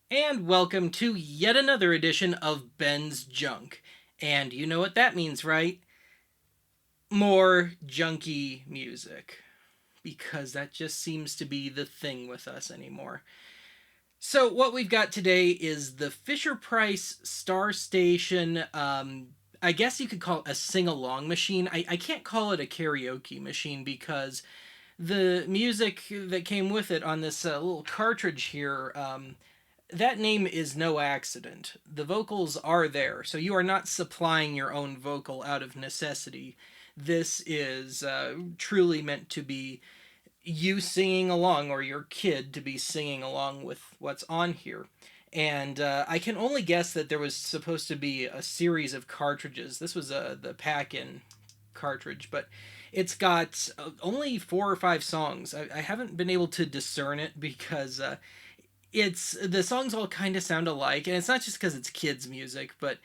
And welcome to yet another edition of Ben's Junk. And you know what that means, right? More junky music. Because that just seems to be the thing with us anymore. So, what we've got today is the Fisher Price Star Station. I guess you could call it a sing along machine. I can't call it a karaoke machine because the music that came with it on this little cartridge here, that name is no accident. The vocals are there, so you are not supplying your own vocal out of necessity. This is truly meant to be you singing along, or your kid to be singing along with what's on here. And I can only guess that there was supposed to be a series of cartridges. This was the pack-in cartridge, but it's got only 4 or 5 songs. I haven't been able to discern it because it's the songs all kind of sound alike, and it's not just because it's kids music, but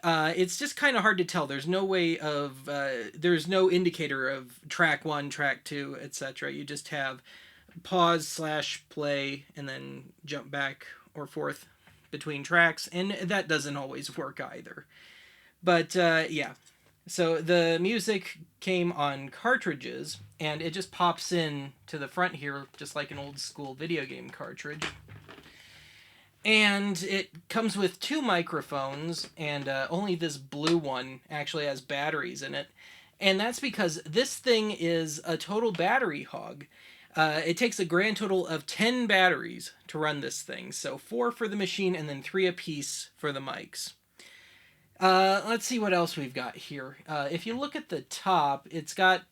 it's just kind of hard to tell. There's no way of there's no indicator of track one, track two, etc. You just have pause slash play and then jump back or forth between tracks, and that doesn't always work either. But yeah, so the music came on cartridges, and it just pops in to the front here, just like an old school video game cartridge. And it comes with 2 microphones, and only this blue one actually has batteries in it. And that's because this thing is a total battery hog. It takes a grand total of 10 batteries to run this thing. So 4 for the machine and then 3 apiece for the mics. Let's see what else we've got here. If you look at the top, it's got,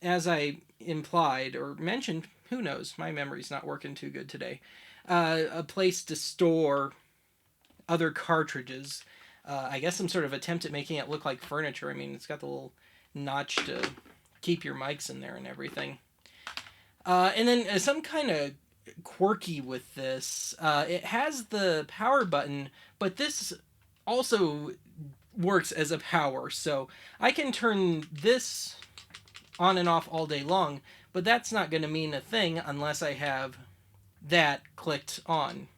as I implied or mentioned, who knows, my memory's not working too good today, a place to store other cartridges. I guess some sort of attempt at making it look like furniture. I mean, it's got the little notch to keep your mics in there and everything. And then some kind of quirky with this. It has the power button, but this also works as a power. So I can turn this on and off all day long, but that's not going to mean a thing unless I have that clicked on.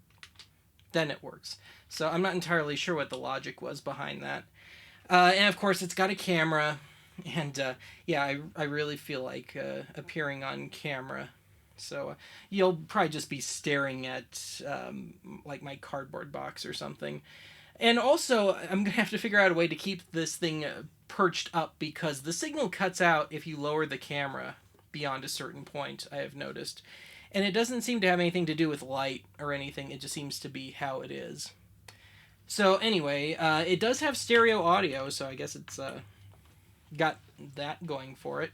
Then it works. So I'm not entirely sure what the logic was behind that. And of course, it's got a camera, and yeah, I really feel like appearing on camera. So you'll probably just be staring at like my cardboard box or something. And also, I'm gonna have to figure out a way to keep this thing perched up because the signal cuts out if you lower the camera beyond a certain point. I have noticed, and it doesn't seem to have anything to do with light or anything. It just seems to be how it is. So anyway, it does have stereo audio, so I guess it's got that going for it,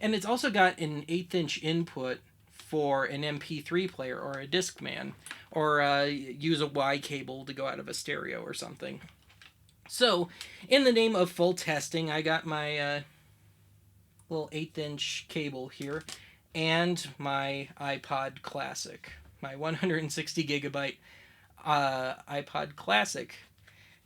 and it's also got an 1/8 inch input for an MP3 player or a Discman, or use a Y cable to go out of a stereo or something. So, in the name of full testing, I got my little 1/8 inch cable here, and my iPod Classic, my 160 gigabyte iPod Classic,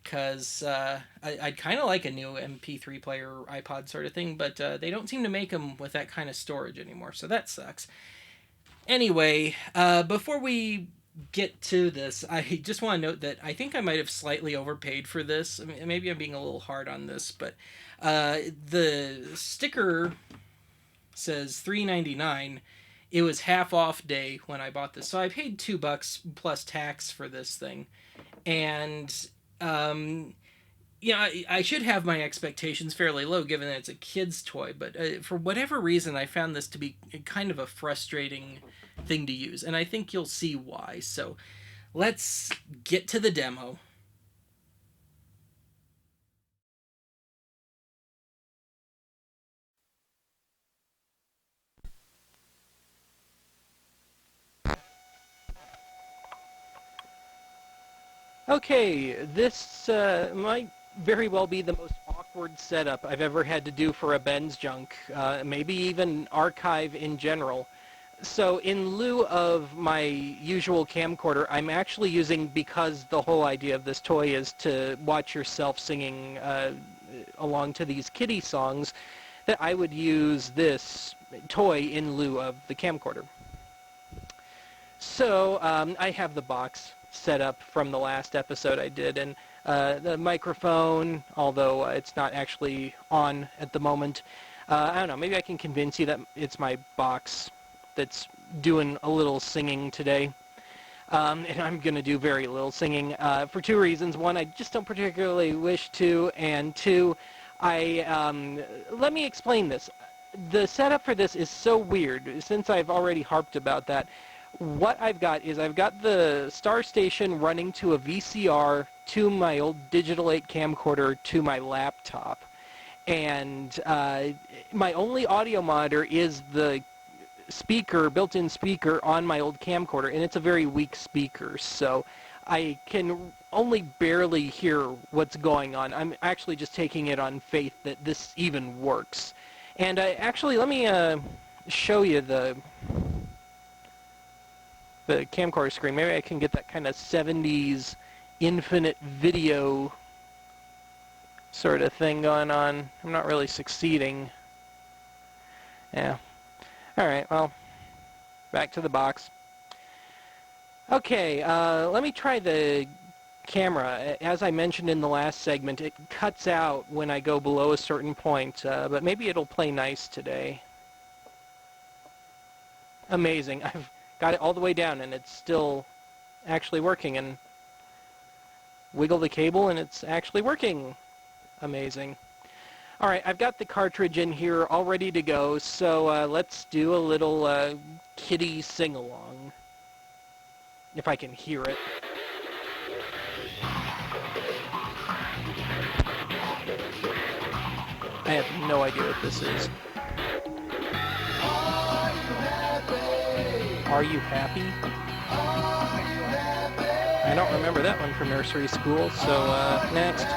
because I'd kind of like a new MP3 player or iPod sort of thing, but they don't seem to make them with that kind of storage anymore, so that sucks. Anyway, before we get to this, I just want to note that I think I might have slightly overpaid for this. I mean, maybe I'm being a little hard on this, but the sticker says $3.99. It was half off day when I bought this, so I paid $2 plus tax for this thing, and um, yeah, I should have my expectations fairly low given that it's a kid's toy, but for whatever reason, I found this to be kind of a frustrating thing to use, and I think you'll see why. So let's get to the demo. Okay, this might very well be the most awkward setup I've ever had to do for a Ben's Junk, maybe even archive in general. So in lieu of my usual camcorder, I'm actually using, because the whole idea of this toy is to watch yourself singing along to these kiddie songs, that I would use this toy in lieu of the camcorder. So I have the box setup from the last episode I did, and the microphone, although it's not actually on at the moment. I don't know, maybe I can convince you that it's my box that's doing a little singing today. And I'm going to do very little singing for two reasons. One, I just don't particularly wish to, and two, let me explain this. The setup for this is so weird, since I've already harped about that. What I've got is I've got the Star Station running to a VCR to my old Digital 8 camcorder to my laptop. And my only audio monitor is the speaker, built-in speaker on my old camcorder, and it's a very weak speaker, so I can only barely hear what's going on. I'm actually just taking it on faith that this even works. And actually, let me show you the camcorder screen. Maybe I can get that kind of 70s infinite video sort of thing going on. I'm not really succeeding. Yeah. Alright, well, back to the box. Okay, let me try the camera. As I mentioned in the last segment, it cuts out when I go below a certain point, but maybe it'll play nice today. Amazing. I've got it all the way down and it's still actually working, and wiggle the cable and it's actually working. Amazing. Alright, I've got the cartridge in here all ready to go, so let's do a little kitty sing-along. If I can hear it. I have no idea what this is. Are you happy? I don't remember that one from nursery school, so next.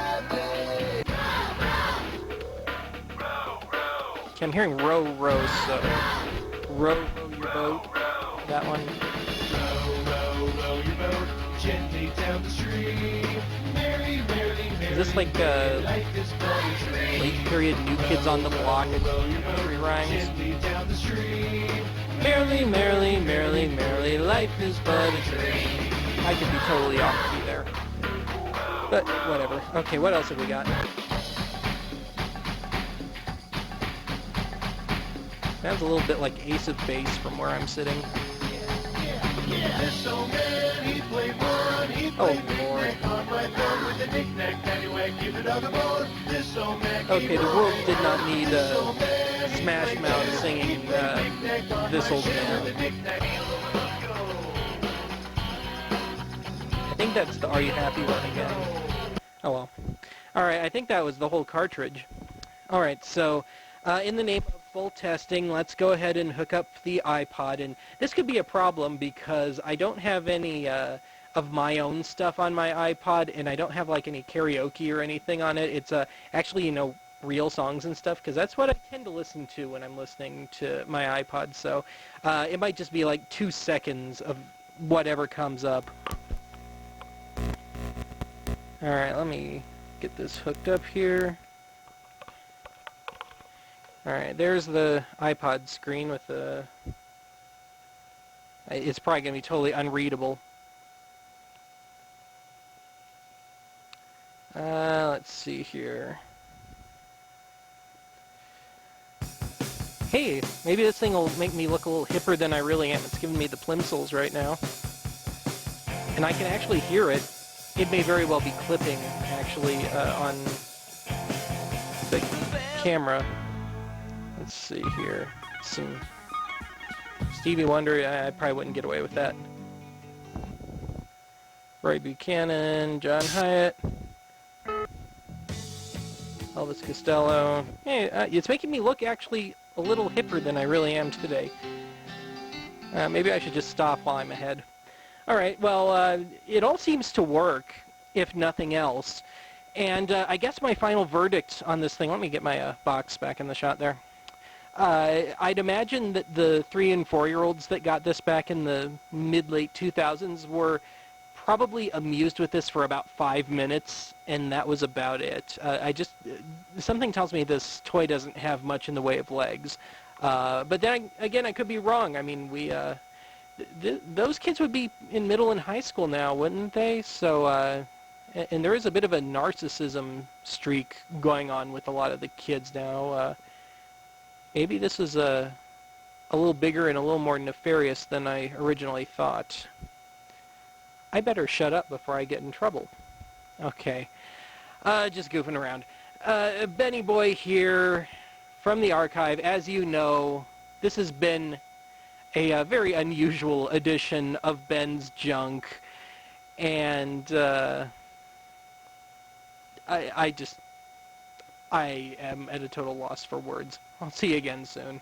Okay, I'm hearing row, row, so row, row your boat. That one. Row, row, row your boat gently down the stream. Merrily, merrily, merrily. Is this like late period New Kids on the Block country rhymes? Merrily, merrily, merrily, merrily, life is but a dream. I could be totally off key there, but whatever. Okay, what else have we got? Sounds a little bit like Ace of Base from where I'm sitting. Oh, Lord. Okay, the world did not need Smash Mouth singing this old man. I think that's the Are You Happy one again. Oh well. Alright, I think that was the whole cartridge. Alright, so in the name of full testing, let's go ahead and hook up the iPod, and this could be a problem because I don't have any of my own stuff on my iPod, and I don't have like any karaoke or anything on it. It's actually, you know, real songs and stuff, because that's what I tend to listen to when I'm listening to my iPod, so it might just be like 2 seconds of whatever comes up. Alright, let me get this hooked up here. Alright, there's the iPod screen with the... It's probably going to be totally unreadable. Let's see here. Hey, maybe this thing will make me look a little hipper than I really am. It's giving me the plimsolls right now. And I can actually hear it. It may very well be clipping, actually, on the camera. Let's see here. Some Stevie Wonder. I probably wouldn't get away with that. Roy Buchanan, John Hyatt, Elvis Costello. Hey, it's making me look actually a little hipper than I really am today. Maybe I should just stop while I'm ahead. Alright, well, it all seems to work, if nothing else. And I guess my final verdict on this thing... Let me get my box back in the shot there. I'd imagine that the 3- and 4-year-olds that got this back in the mid-late 2000s were probably amused with this for about 5 minutes, and that was about it. Something tells me this toy doesn't have much in the way of legs. But then, again, I could be wrong. I mean, those kids would be in middle and high school now, wouldn't they? So, and there is a bit of a narcissism streak going on with a lot of the kids now. Maybe this is a little bigger and a little more nefarious than I originally thought. I better shut up before I get in trouble. Okay. Just goofing around. Benny Boy here from the archive. As you know, this has been a very unusual edition of Ben's Junk, and I am at a total loss for words. I'll see you again soon.